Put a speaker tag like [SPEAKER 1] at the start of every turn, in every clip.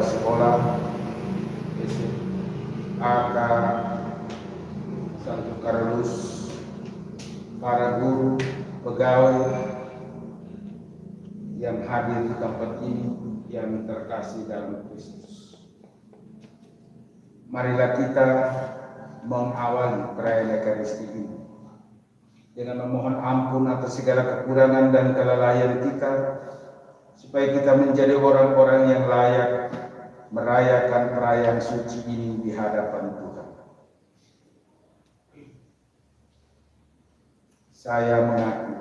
[SPEAKER 1] sekolah SMAK Santo Carlos, para guru, pegawai yang hadir di tempat ini yang terkasih dalam Kristus. Marilah kita mengawali perayaan Ekaristi ini dengan memohon ampun atas segala kekurangan dan kelalaian kita, supaya kita menjadi orang-orang yang layak merayakan perayaan suci ini di hadapan Tuhan. Saya mengaku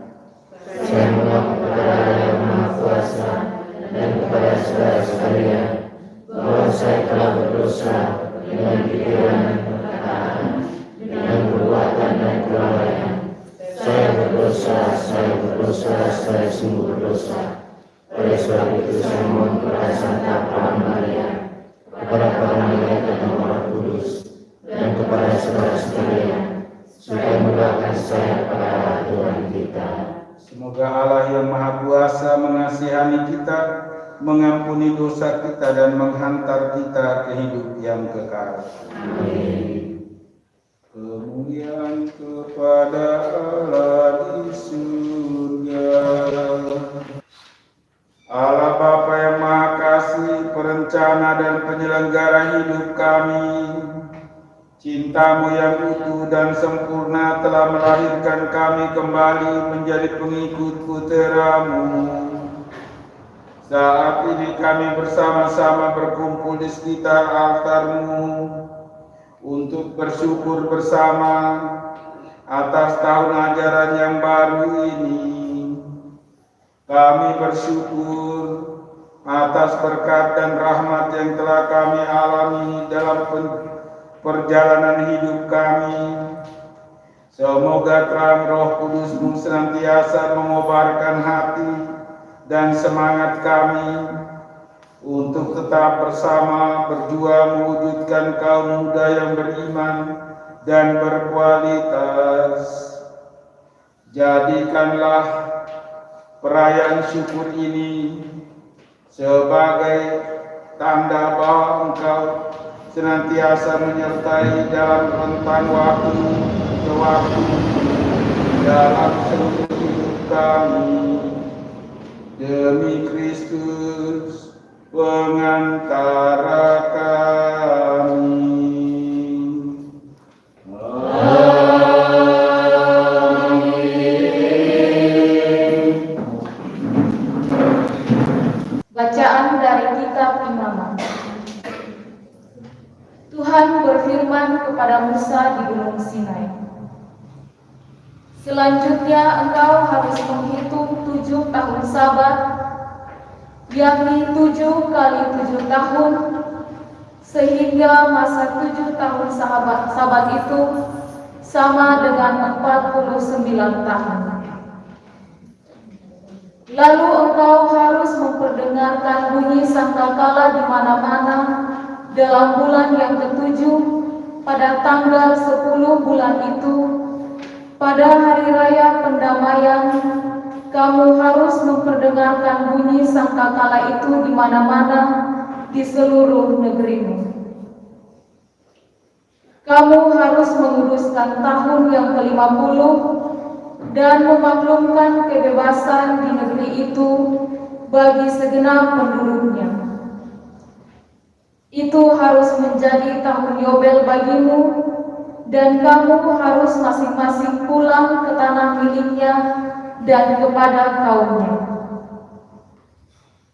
[SPEAKER 2] kepada Yang Maha Kuasa dan kepada saudara sekalian bahwa saya telah berdosa dengan pikiran dan perkataan, dengan perbuatan dan kelalaian. Saya berdosa, saya sungguh berdosa. Oleh sebab itu saya mohon kepada Santa Praha Maria, kepada para malaikat dan Roh Kudus, dan kepada saudara sekalian, supaya mendoakan saya kepada Allah Tuhan kita.
[SPEAKER 1] semoga Allah yang Maha Kuasa mengasihani kita, mengampuni dosa kita, dan menghantar kita ke hidup yang kekal.
[SPEAKER 2] Amin.
[SPEAKER 1] Kemuliaan kepada Allah di surga. Allah Bapa yang Maha Kasih, perencana dan penyelenggara hidup kami, cinta-Mu yang utuh dan sempurna telah melahirkan kami kembali menjadi pengikut Putra-Mu. Saat ini kami bersama-sama berkumpul di sekitar altar-Mu untuk bersyukur bersama atas tahun ajaran yang baru ini. Kami bersyukur atas berkat dan rahmat yang telah kami alami dalam perjalanan hidup kami. Semoga terang Roh Kudus-Mu senantiasa mengobarkan hati dan semangat kami untuk tetap bersama berjuang mewujudkan kaum muda yang beriman dan berkualitas. Jadikanlah perayaan syukur ini sebagai tanda bahwa Engkau senantiasa menyertai dalam rentang waktu ke waktu dalam seluruh hidup kami. Demi Kristus pengantara kami.
[SPEAKER 3] Bacaan dari Kitab Imamat. Tuhan berfirman kepada Musa di Gunung Sinai, "Selanjutnya engkau harus menghitung 7 tahun Sabat, yakni 7 kali 7 tahun, sehingga masa 7 tahun Sabat itu sama dengan 49 tahun. Lalu engkau harus memperdengarkan bunyi sangkakala di mana-mana dalam bulan yang ke-7 pada tanggal 10 bulan itu. Pada hari raya pendamaian, kamu harus memperdengarkan bunyi sangkakala itu di mana-mana di seluruh negerimu. Kamu harus menguduskan tahun yang ke-50 dan memaklumkan kebebasan di negeri itu bagi segenap penduduknya. Itu harus menjadi tahun Yobel bagimu, dan kamu harus masing-masing pulang ke tanah miliknya dan kepada kaumnya.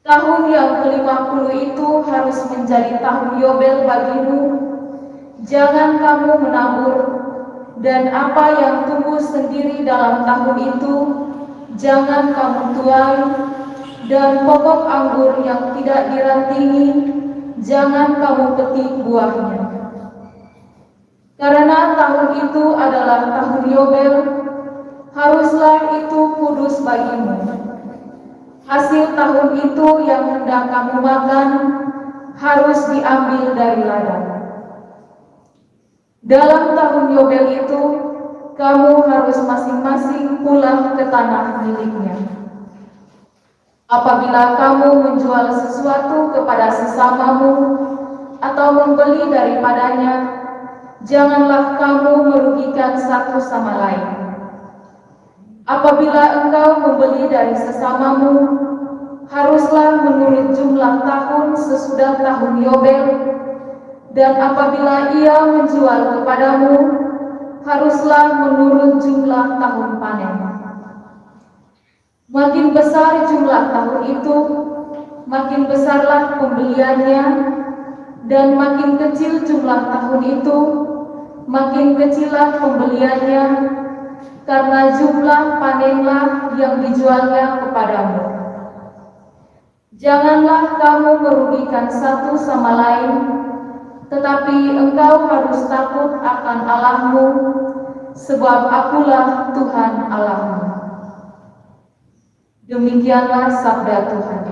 [SPEAKER 3] Tahun yang ke-50 itu harus menjadi tahun Yobel bagimu. Jangan kamu menabur, dan apa yang tumbuh sendiri dalam tahun itu jangan kamu tuai, dan pokok anggur yang tidak dirantingi jangan kamu petik buahnya. Karena tahun itu adalah tahun Yobel, haruslah itu kudus bagimu. Hasil tahun itu yang hendak kamu makan harus diambil dari ladang. Dalam tahun Yobel itu, kamu harus masing-masing pulang ke tanah miliknya. Apabila kamu menjual sesuatu kepada sesamamu atau membeli daripadanya, janganlah kamu merugikan satu sama lain. Apabila engkau membeli dari sesamamu, haruslah menurut jumlah tahun sesudah tahun Yobel, dan apabila ia menjual kepadamu, haruslah menurut jumlah tahun panen. Makin besar jumlah tahun itu, makin besarlah pembeliannya, dan makin kecil jumlah tahun itu, makin kecillah pembeliannya, karena jumlah panenlah yang dijualnya kepadamu. Janganlah kamu merugikan satu sama lain, tetapi engkau harus takut akan Allahmu, sebab Akulah Tuhan Allahmu. Demikianlah sabda Tuhan.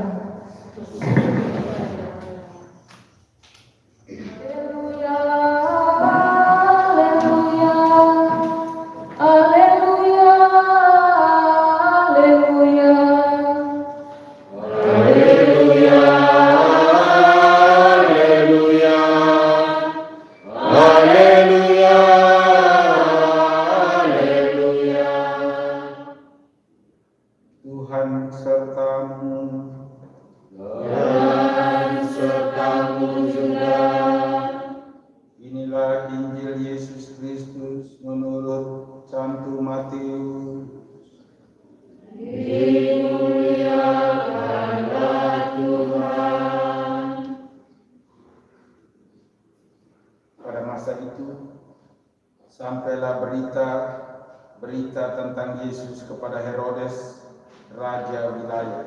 [SPEAKER 1] Tuhan sertamu.
[SPEAKER 2] Dan sertamu juga.
[SPEAKER 1] Inilah Injil Yesus Kristus menurut Santo Matius.
[SPEAKER 2] Dimuliakanlah Tuhan.
[SPEAKER 1] Pada masa itu sampailah berita tentang Yesus kepada Herodes, raja wilayah.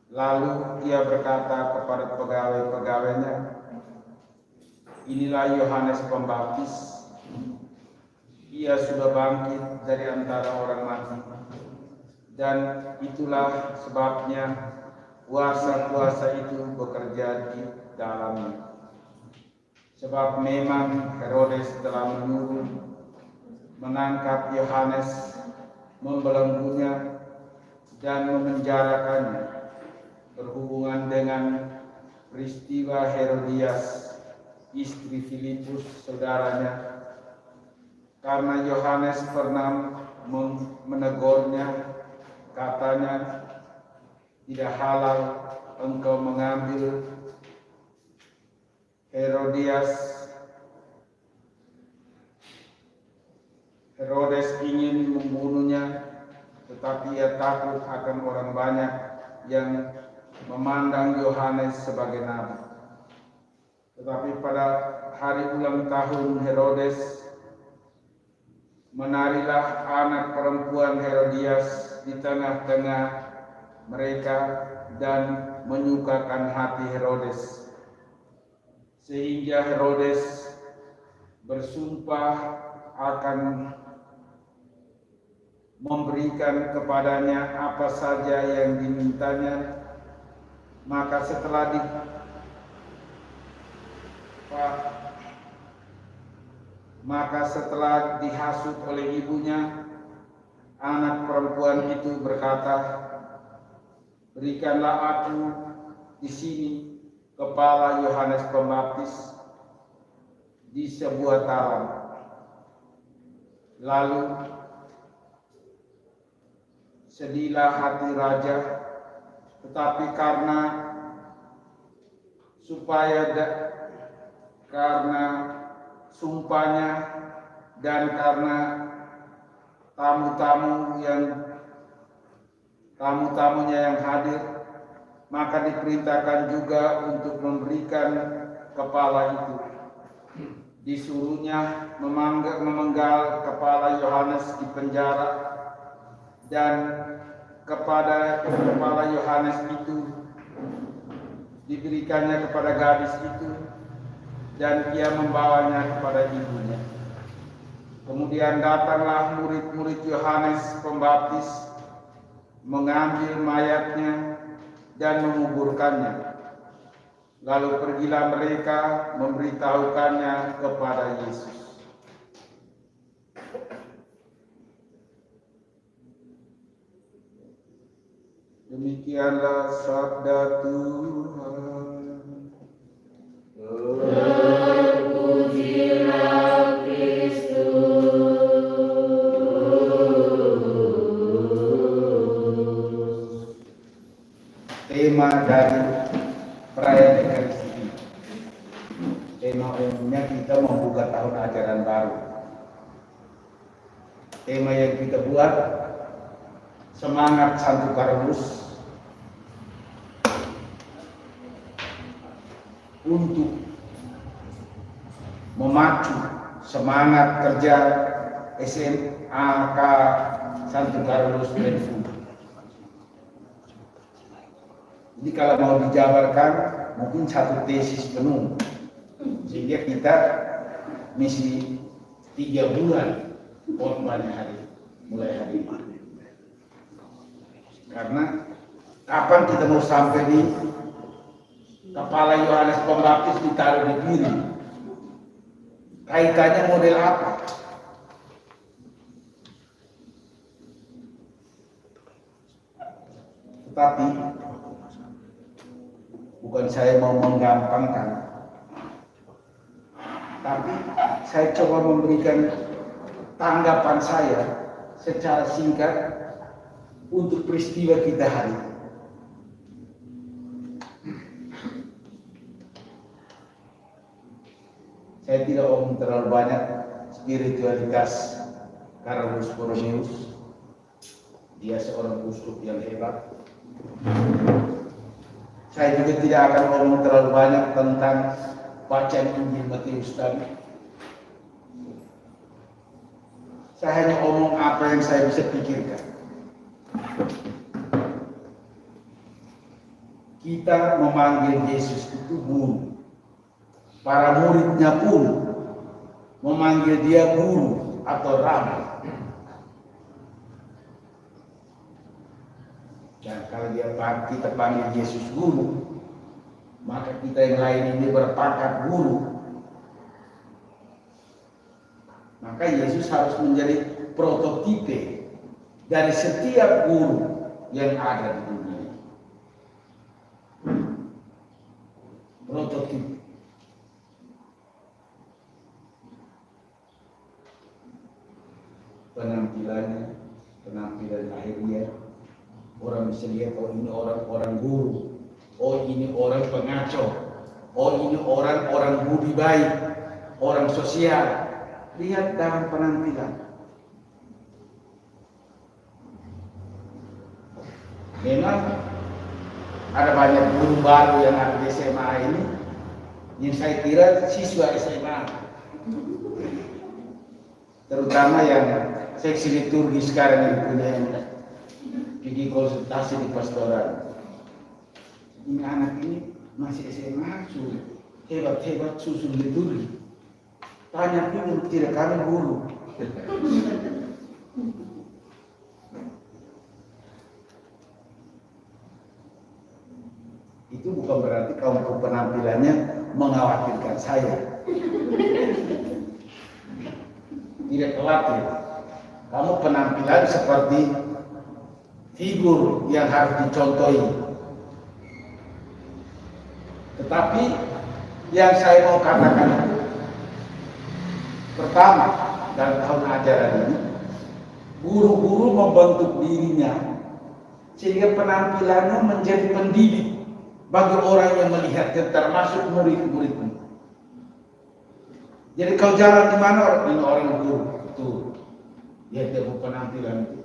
[SPEAKER 1] Lalu ia berkata kepada pegawai-pegawainya, "Inilah Yohanes Pembaptis. Ia sudah bangkit dari antara orang mati, dan itulah sebabnya kuasa-kuasa itu bekerja di dalamnya. Sebab memang Herodes telah menyuruh menangkap Yohanes, membelenggunya, dan memenjarakannya berhubungan dengan peristiwa Herodias, istri Filipus saudaranya, karena Yohanes pernah menegurnya, katanya, tidak halal engkau mengambil Herodes ingin membunuhnya, tetapi ia takut akan orang banyak yang memandang Yohanes sebagai nabi. Tetapi pada hari ulang tahun Herodes, menarilah anak perempuan Herodias di tengah-tengah mereka dan menyukakan hati Herodes, sehingga Herodes bersumpah akan memberikan kepadanya apa saja yang dimintanya. Maka setelah dihasut oleh ibunya, anak perempuan itu berkata, "Berikanlah aku di sini kepala Yohanes Pembaptis di sebuah talam." Lalu sedihlah hati raja, tetapi karena sumpahnya dan karena tamu-tamunya yang hadir, maka diperintahkan juga untuk memberikan kepala itu. Disuruhnya memenggal kepala Yohanes di penjara, dan kepada kepala Yohanes itu diberikannya kepada gadis itu, dan ia membawanya kepada ibunya. Kemudian datanglah murid-murid Yohanes Pembaptis, mengambil mayatnya dan menguburkannya. Lalu pergilah mereka memberitahukannya kepada Yesus. Demikianlah sabda Tuhan.
[SPEAKER 2] Terpujilah Kristus.
[SPEAKER 1] Tema dari perayaan Ekaristi. Tema umumnya kita membuka tahun ajaran baru. Tema yang kita buat semangat Santo Carolus untuk memacu semangat kerja SMAK Santo Carolus Benfu. Jadi kalau mau dijabarkan mungkin satu tesis penuh, sehingga kita misi 3 bulan mulai hari ini. Karena kapan kita mau sampai di kepala Yohanes Pembaptis ditaruh di piring? Kaitannya model apa? Tetapi bukan saya mau menggampangkan, tapi saya coba memberikan tanggapan saya secara singkat untuk peristiwa kita hari ini. Saya tidak omong terlalu banyak spiritualitas Carolus Borromeus. Dia seorang uskup yang hebat. Saya juga tidak akan omong terlalu banyak tentang bacaan Injil Matius tadi. Saya hanya omong apa yang saya bisa pikirkan. Kita memanggil Yesus itu guru. Para muridnya pun memanggil dia guru atau rabi. Dan kalau kita panggil Yesus guru, maka kita yang lain ini berpangkat guru. Maka Yesus harus menjadi prototipe dari setiap guru yang ada di dunia. Prototipe. Penampilan lahiriah, orang bisa lihat, oh ini orang guru, oh ini orang pengacau, oh ini orang budi baik, orang sosial. Lihat dalam penampilan. Memang ada banyak guru baru yang ada di SMA ini, yang saya kira siswa SMA, terutama yang seksi liturgi sekarang yang punya pergi konsultasi di pastoral. Ini anak ini masih SMA, hebat susun liturgi. Tanya pun tidak kami guru. Itu bukan berarti kaum penampilannya mengkhawatirkan saya. Tidak khawatir. Kamu penampilan seperti figur yang harus dicontohi. Tetapi yang saya mau katakan itu, pertama, dalam tahun ajaran ini, guru-guru membentuk dirinya sehingga penampilannya menjadi pendidik bagi orang yang melihatnya, termasuk murid-muridnya. Jadi kau jalan di mana, ini orang guru, tuh. Dia tahu penampilan itu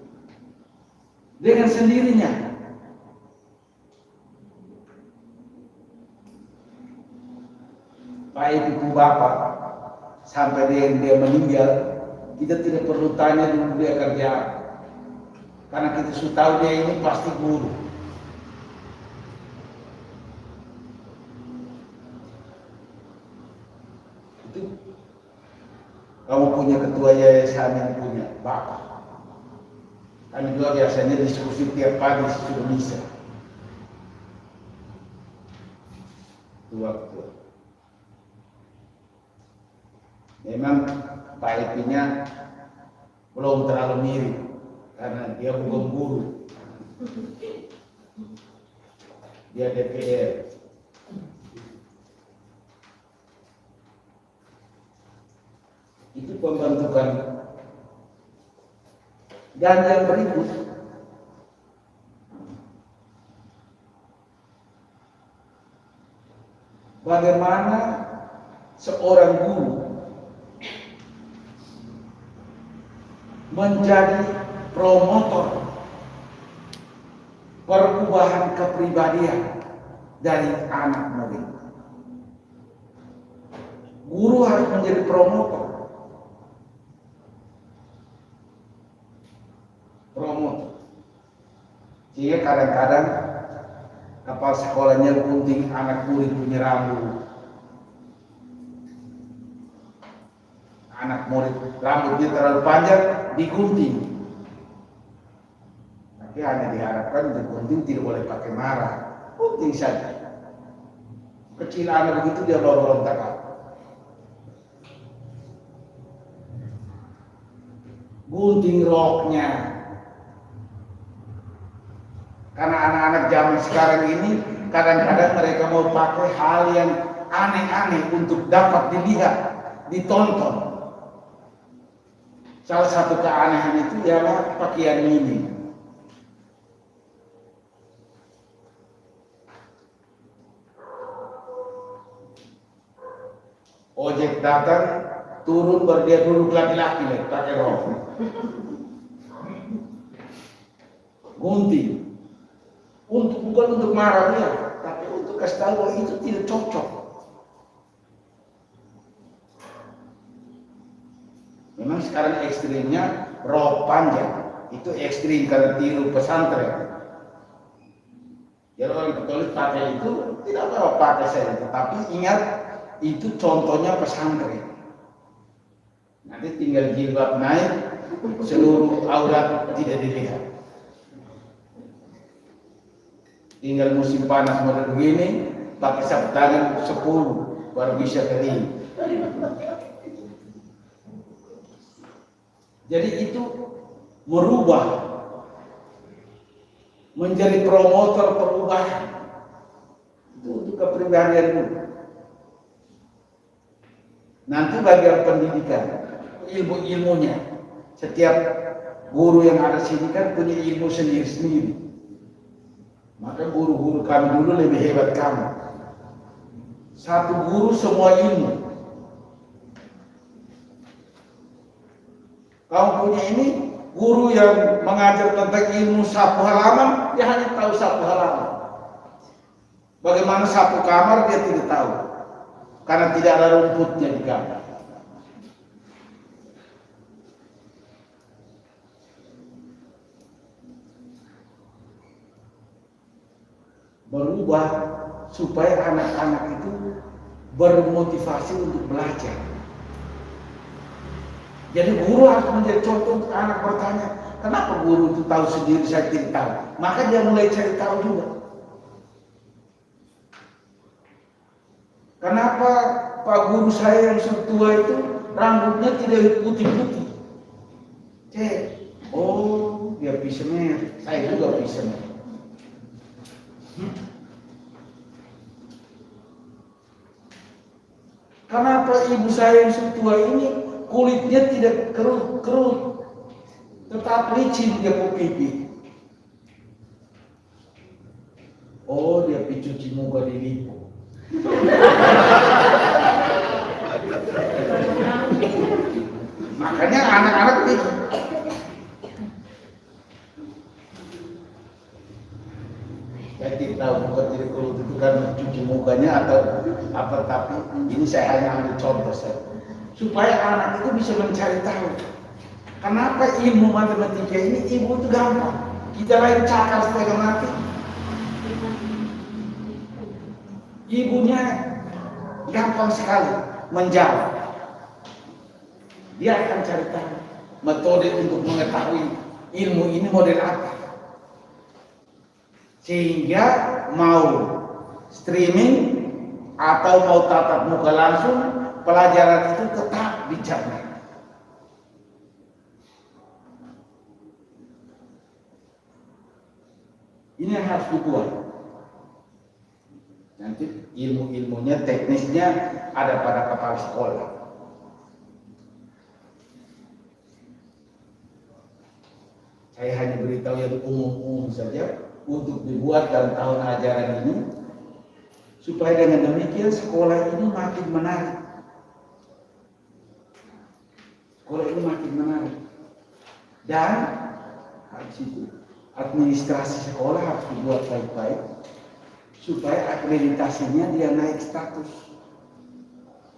[SPEAKER 1] dengan sendirinya. Baik ibu bapak sampai dia meninggal, kita tidak perlu tanya dulu dia kerja, karena kita sudah tahu dia ini pasti guru. Itu kamu punya ketua yayasan yang punya bapak. Kami juga biasanya diskusi tiap pagi sudah bisa. Tua. Memang Pak Epinya belum terlalu mirip karena dia bukan guru. Dia DPR. Itu pembentukan. Dan yang berikut, bagaimana seorang guru menjadi promotor perubahan kepribadian dari anak murid. Guru harus menjadi promotor. Sehingga kadang-kadang kepala sekolahnya gunting anak murid punya rambut. Anak murid rambutnya terlalu panjang, digunting. Tapi hanya diharapkan digunting tidak boleh pakai marah. Gunting saja. Kecil anak begitu dia baru berontak. Gunting roknya. Karena anak-anak zaman sekarang ini kadang-kadang mereka mau pakai hal yang aneh-aneh untuk dapat dilihat, ditonton. Salah satu keanehan itu ialah pakaian mini. Ojek datang, turun baru dia duduk laki-laki pakai rok. Gunting. Bukan untuk marah dia, tapi untuk kasih tahu bahwa itu tidak cocok. Memang sekarang ekstrimnya rok panjang, itu ekstrim karena tiru pesantren. Jadi orang Katolik pakai itu tidak apa pakai saya, tetapi ingat itu contohnya pesantren. Nanti tinggal jilbab naik, seluruh aurat tidak dilihat. Tinggal musim panas model begini, pakai sapu tangan 10 baru bisa kering. Jadi itu merubah, menjadi promotor perubahan. Itu untuk kepribadian dulu. Nanti bagian pendidikan, ilmu-ilmunya. Setiap guru yang ada sini kan punya ilmu sendiri-sendiri. Maka guru-guru kami dulu lebih hebat kami. Satu guru semua ilmu. Kamu punya ini guru yang mengajar tentang ilmu sapu halaman, dia hanya tahu sapu halaman. Bagaimana sapu kamar dia tidak tahu, karena tidak ada rumputnya di kamar. Berubah supaya anak-anak itu bermotivasi untuk belajar. Jadi guru harus menjadi contoh untuk anak bertanya, kenapa guru itu tahu sendiri saya tidak tahu? Maka dia mulai cari tahu juga. Kenapa Pak guru saya yang sudah tua itu rambutnya tidak putih-putih? Oh dia pisemer, saya juga pisemer. Kenapa ibu saya yang sudah tua ini kulitnya tidak kerut-kerut, tetap licin dia pipi? Oh dia cuci muka di Lipo. Makanya anak-anak ini saya tidak tahu bukan tidak kerut itu kan cuci mukanya atau apa, tapi ini saya hanya ambil contoh saja supaya anak itu bisa mencari tahu kenapa ilmu matematika ini ibu itu gampang. Kita lahir cakar setengah mati, ibunya gampang sekali menjawab. Dia akan cari tahu metode untuk mengetahui ilmu ini model apa, sehingga mau streaming atau mau tatap muka langsung, pelajaran itu tetap dicerna. Ini yang harus dibuat. Nanti ilmu-ilmunya, teknisnya ada pada kepala sekolah. Saya hanya beritahu yang umum-umum saja untuk dibuat dalam tahun ajaran ini, supaya dengan demikian sekolah ini makin menarik. Sekolah ini makin menarik. Dan harus itu administrasi sekolah harus dibuat baik-baik supaya akreditasinya dia naik status.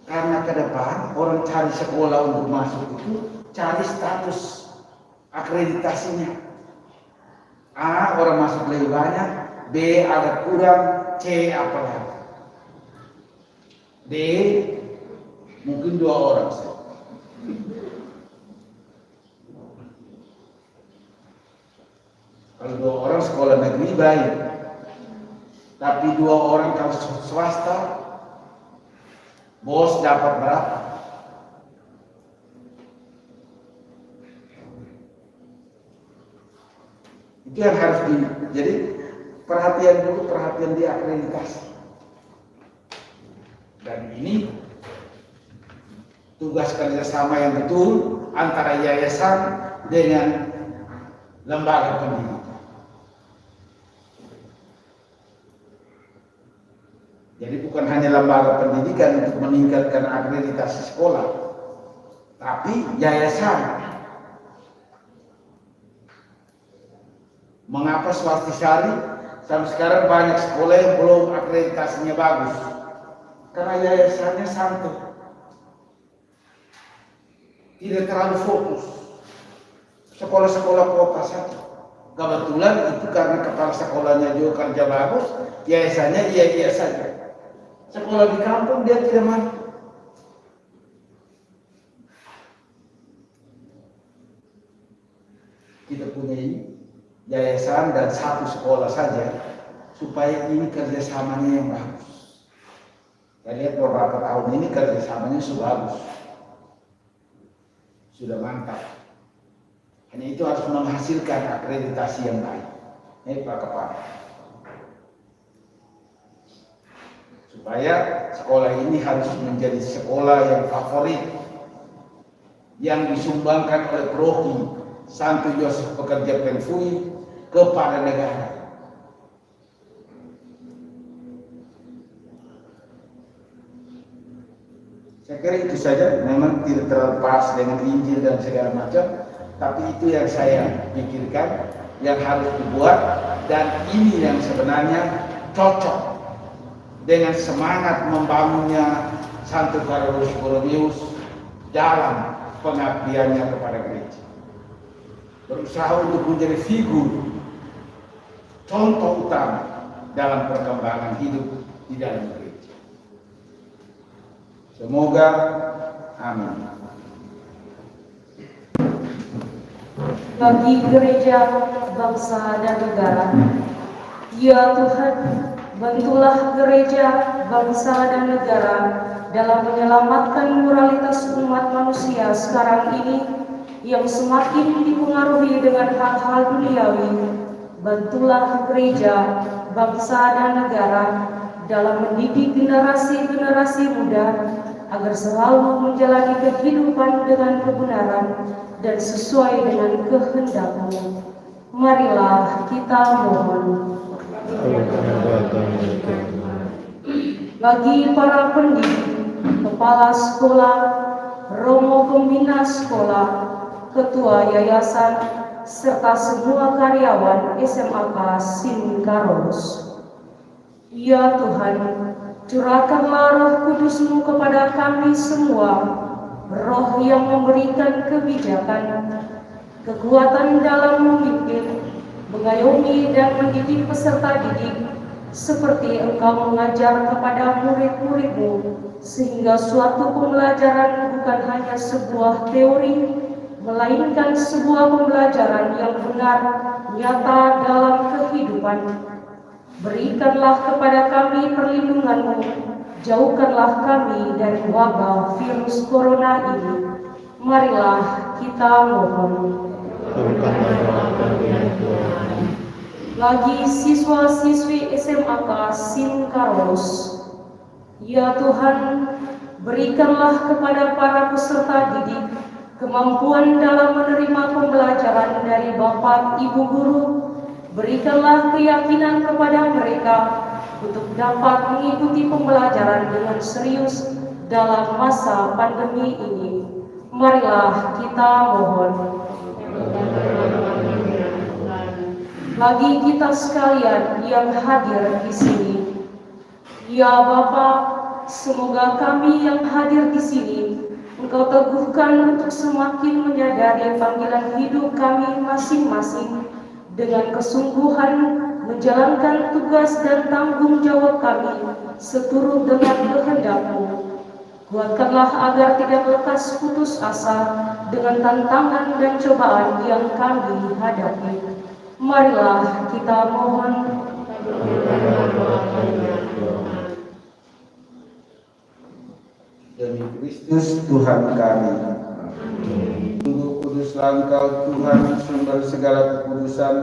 [SPEAKER 1] Karena ke depan orang cari sekolah untuk masuk itu cari status akreditasinya. A, orang masuk lebih banyak, B, agak kurang, C, apalagi. D, mungkin 2 orang saja. Kalau 2 orang sekolah negeri baik, tapi 2 orang kalau swasta, bos dapat berapa? Itu yang harus jadi perhatian dulu, perhatian di akreditasi. Dan ini tugas kerjasama yang betul antara yayasan dengan lembaga pendidikan. Jadi bukan hanya lembaga pendidikan untuk meningkatkan akreditasi sekolah, tapi yayasan. Mengapa Swastisari sampai sekarang banyak sekolah yang belum akreditasinya bagus? Karena yayasannya santai, tidak terlalu fokus. Sekolah-sekolah kota saja. Kebetulan itu karena kepala sekolahnya juga kerja bagus, yayasannya iya-iya saja. Sekolah di kampung dia tidak mampu. Kita punya ini yayasan dan 1 sekolah saja supaya ini kerjasamanya yang bagus. Saya lihat beberapa tahun ini kerjasamanya sudah bagus, sudah mantap. Hanya itu harus menghasilkan akreditasi yang baik. Ini Pak Kepala. Supaya sekolah ini harus menjadi sekolah yang favorit, yang disumbangkan oleh Proki Santo Yosef Pekerja Penfui kepada negara. Saya kira itu saja, memang tidak terlalu pas dengan Injil dan segala macam, tapi itu yang saya pikirkan, yang harus dibuat, dan ini yang sebenarnya cocok dengan semangat membangunnya Santo Carolus Borromeus dalam pengabdiannya kepada gereja. Berusaha untuk menjadi figur, contoh utama dalam perkembangan hidup di dalam gereja. Semoga, amin.
[SPEAKER 3] Bagi gereja, bangsa, dan negara, ya Tuhan, bantulah gereja, bangsa, dan negara dalam menyelamatkan moralitas umat manusia sekarang ini yang semakin dipengaruhi dengan hal-hal duniawi. Bantulah gereja, bangsa, dan negara dalam mendidik generasi-generasi muda agar selalu menjalani kehidupan dengan kebenaran dan sesuai dengan kehendak-Mu. Marilah kita mohon. Bagi para pendidik, kepala sekolah, romo pembina sekolah, ketua yayasan, serta semua karyawan SMAK Sin Carolus. Ya Tuhan, curahkanlah Roh Kudus-Mu kepada kami semua, Roh yang memberikan kebijakan, kekuatan dalam memimpin, mengayomi dan mendidik peserta didik, seperti Engkau mengajar kepada murid-murid-Mu, sehingga suatu pembelajaran bukan hanya sebuah teori, melainkan sebuah pembelajaran yang benar, nyata dalam kehidupan. Berikanlah kepada kami perlindungan-Mu, jauhkanlah kami dari wabah virus corona ini. Marilah kita mohon. Bagi siswa-siswi SMAK Singkaros, ya Tuhan, berikanlah kepada para peserta didik kemampuan dalam menerima pembelajaran dari Bapak Ibu Guru. Berikanlah keyakinan kepada mereka untuk dapat mengikuti pembelajaran dengan serius dalam masa pandemi ini. Marilah kita mohon. Bagi kita sekalian yang hadir di sini, ya Bapa, semoga kami yang hadir di sini Engkau teguhkan untuk semakin menyadari panggilan hidup kami masing-masing dengan kesungguhan menjalankan tugas dan tanggung jawab kami seturut dengan kehendak-Mu. Kuatkanlah agar tidak lekas putus asa dengan tantangan dan cobaan yang kami hadapi. Marilah kita mohon.
[SPEAKER 1] Demi Kristus Tuhan kami. Sungguh kuduslah Engkau Tuhan, sumber segala kekudusan.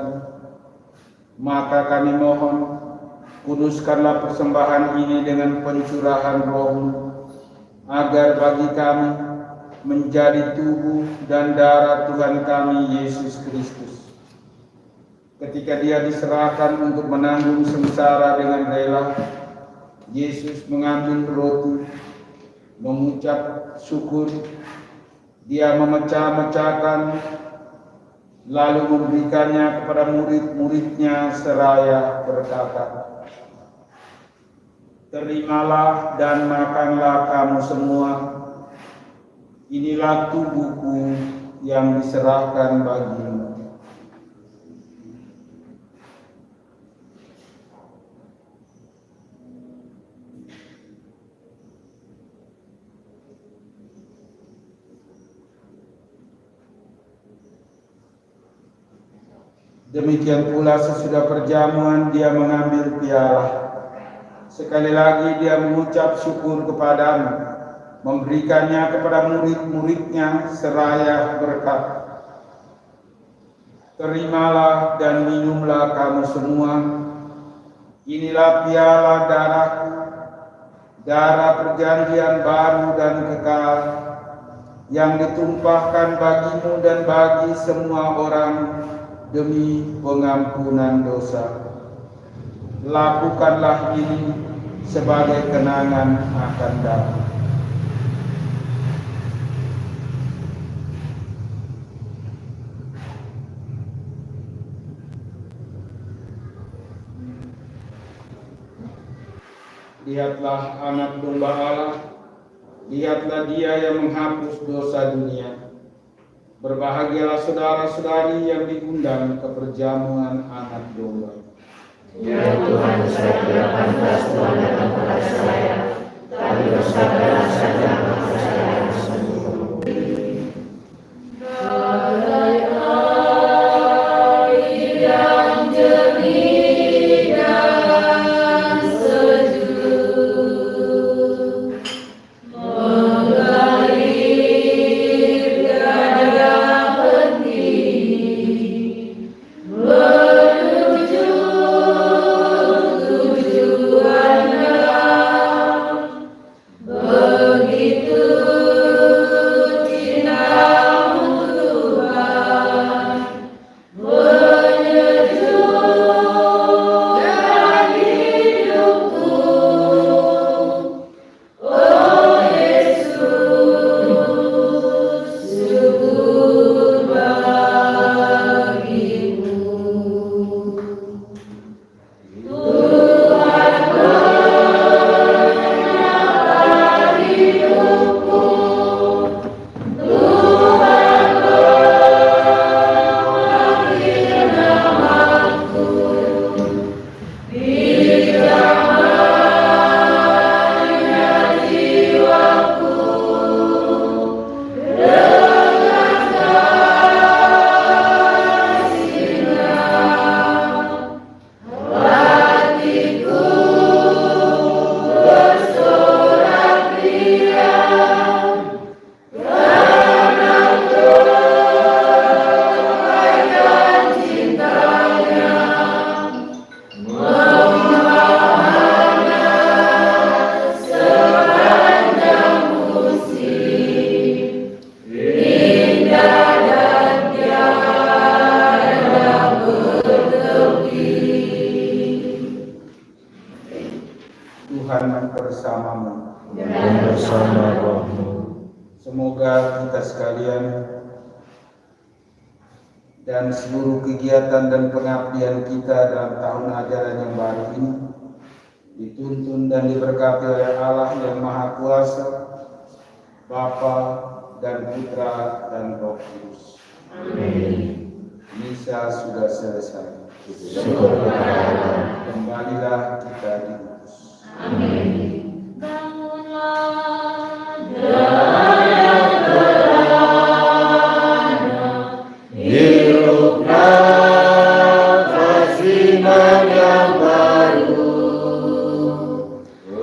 [SPEAKER 1] Maka kami mohon, kuduskanlah persembahan ini dengan pencurahan Roh-Mu, agar bagi kami menjadi tubuh dan darah Tuhan kami Yesus Kristus. Ketika Dia diserahkan untuk menanggung sengsara dengan rela, Yesus mengambil roti, mengucap syukur, Dia memecah-mecahkan, lalu memberikannya kepada murid-muridnya seraya berkata, "Terimalah dan makanlah kamu semua, inilah tubuhku yang diserahkan bagimu." Demikian pula sesudah perjamuan Dia mengambil piala. Sekali lagi Dia mengucap syukur kepadamu, memberikannya kepada murid-muridnya seraya berkata, "Terimalah dan minumlah kamu semua, inilah piala darahku, darah perjanjian baru dan kekal, yang ditumpahkan bagimu dan bagi semua orang demi pengampunan dosa. Lakukanlah ini sebagai kenangan akan aku." Lihatlah anak domba Allah, lihatlah Dia yang menghapus dosa dunia. Berbahagialah saudara-saudari yang diundang ke perjamuan anak domba.
[SPEAKER 2] Ya Tuhan, saya tidak pantas Tuhan datang kepada saya, tapi bersabdalah saja maka saya akan sembuh.
[SPEAKER 3] Ber
[SPEAKER 1] Tuhan bersamamu.
[SPEAKER 2] dan bersama rohmu.
[SPEAKER 1] Semoga kita sekalian dan seluruh kegiatan dan pengabdian kita dalam tahun ajaran yang baru ini dituntun dan diberkati oleh Allah yang Maha Kuasa, Bapa dan Putra dan Roh Kudus.
[SPEAKER 2] Amin.
[SPEAKER 1] Misa sudah selesai.
[SPEAKER 2] Syukur kepada Allah.
[SPEAKER 1] Kembalilah kita diutus.
[SPEAKER 2] Amin. Hirup nafas iman yang baru,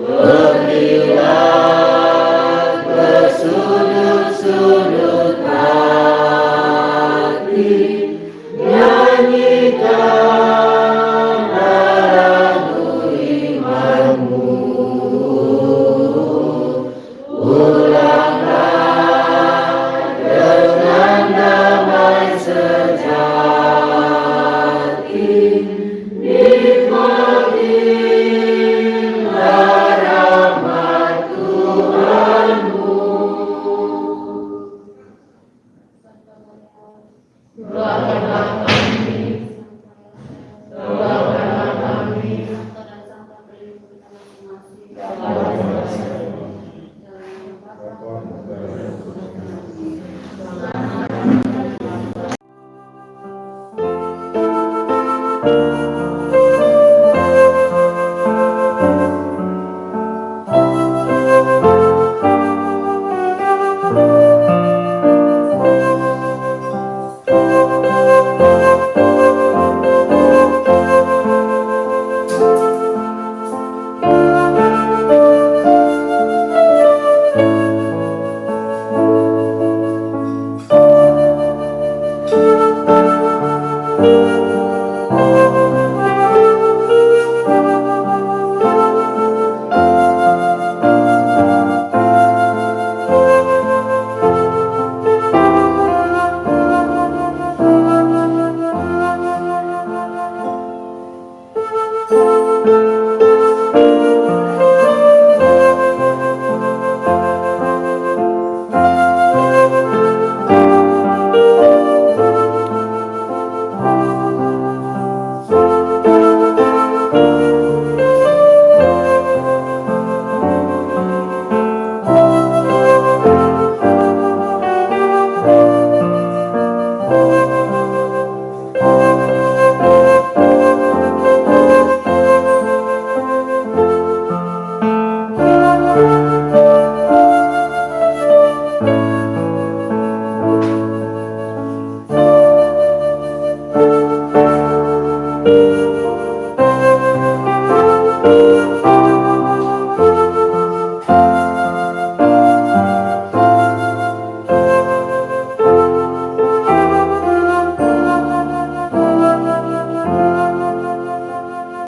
[SPEAKER 2] berilah bersudut-sudut hati, nyanyikan lagu imanmu. Ulanglah dengan damai sejati, nikmatilah rahmat Tuhanmu. Doakanlah kami, doakanlah kami,